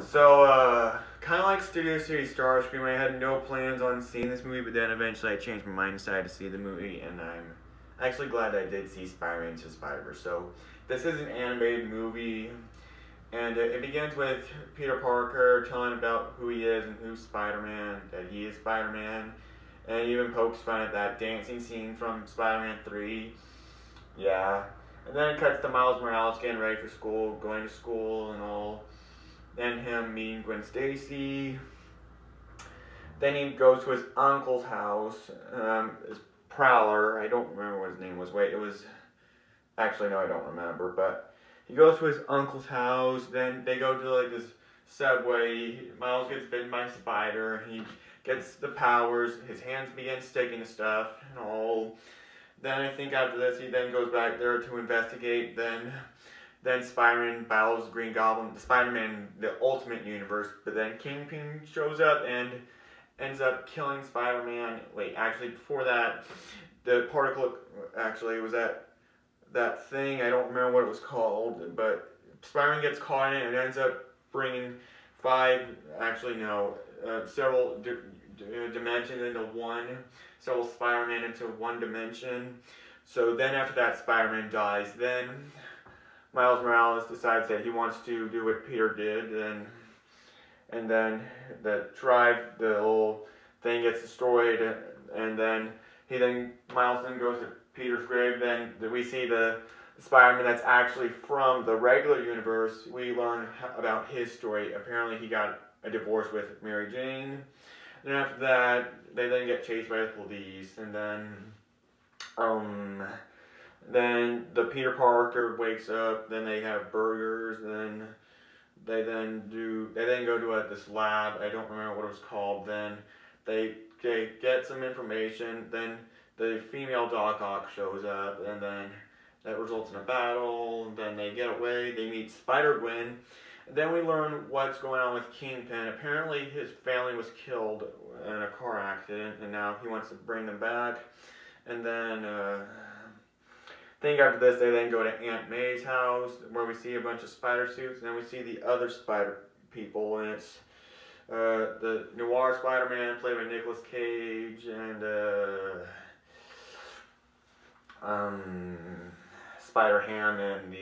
So, kind of like Studio City Starscream, I had no plans on seeing this movie, but then eventually I changed my mind and decided to see the movie, and I'm actually glad I did see Spider-Man Into the Spider-Verse. So, this is an animated movie, and it begins with Peter Parker telling about who he is and who's Spider-Man, that he is Spider-Man, and even pokes fun at that dancing scene from Spider-Man 3. Yeah. And then it cuts to Miles Morales getting ready for school, going to school and all. Then him meeting Gwen Stacy. Then he goes to his uncle's house. His Prowler. I don't remember what his name was. Wait, it was... Actually, no, I don't remember. But he goes to his uncle's house. Then they go to like this subway. Miles gets bitten by a spider. He gets the powers. His hands begin sticking to stuff and all. Then I think after this, he then goes back there to investigate. Then Spider-Man battles Green Goblin, Spider-Man, the Ultimate Universe. But then Kingpin shows up and ends up killing Spider-Man. Wait, actually, before that, the particle, actually, it was that thing, I don't remember what it was called, but Spider-Man gets caught in it and ends up bringing several dimensions into one, several Spider-Man into one dimension. So then after that, Spider-Man dies. Then Miles Morales decides that he wants to do what Peter did, and then the little thing gets destroyed, and then Miles then goes to Peter's grave. Then we see the Spider-Man that's actually from the regular universe. We learn about his story. Apparently he got a divorce with Mary Jane. And after that, they then get chased by the police, and then the Peter Parker wakes up. Then they have burgers. Then they go to this lab. I don't remember what it was called. Then they get some information. Then the female Doc Ock shows up, and then that results in a battle. And then they get away. They meet Spider-Gwen. Then we learn what's going on with Kingpin. Apparently his family was killed in a car accident, and now he wants to bring them back. And then, I think after this, they then go to Aunt May's house, where we see a bunch of spider suits, and then we see the other spider people, and it's the Noir Spider-Man, played by Nicolas Cage, and Spider-Ham, and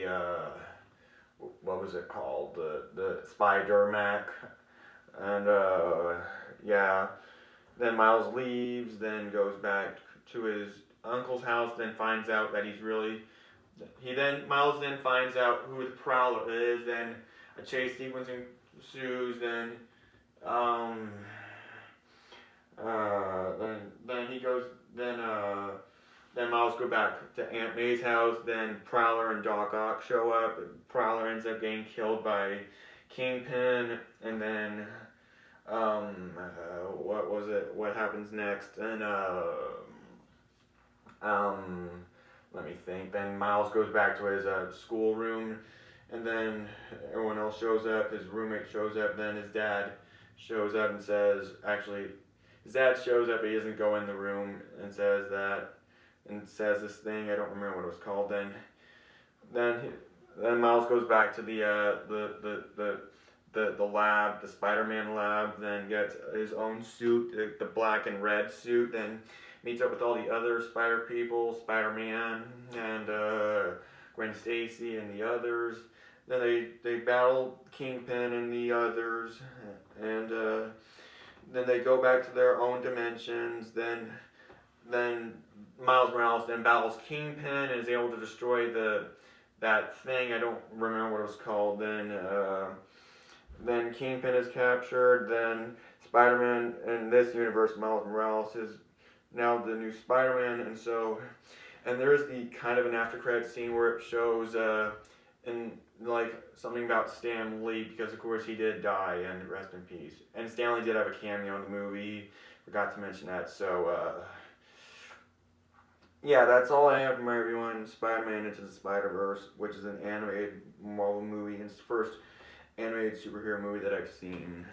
what was it called? The Spider-Mac. And, yeah. Then Miles leaves, then goes back to his uncle's house, then finds out that Miles then finds out who the Prowler is, then a chase sequence ensues, then Miles go back to Aunt May's house, then Prowler and Doc Ock show up. Prowler ends up getting killed by Kingpin, and then, what happens next? And, let me think. Then Miles goes back to his school room, and then everyone else shows up. His roommate shows up. Then his dad shows up and says, his dad shows up, but he doesn't go in the room, and says this thing. I don't remember what it was called. Then Miles goes back to the lab, the Spider-Man lab. Then gets his own suit, the black and red suit. Then meets up with all the other Spider people, Spider-Man and Gwen Stacy and the others. Then they battle Kingpin and the others, and then they go back to their own dimensions. Then Miles Morales then battles Kingpin and is able to destroy that thing. I don't remember what it was called. Then Kingpin is captured. Then Spider-Man in this universe, Miles Morales, is now the new Spider-Man, and there is the kind of an after-credits scene where it shows something about Stan Lee, because of course he did die, and rest in peace. And Stan Lee did have a cameo in the movie. Forgot to mention that. So yeah, that's all I have for my review on Spider-Man Into the Spider-Verse, which is an animated Marvel movie, and it's the first animated superhero movie that I've seen.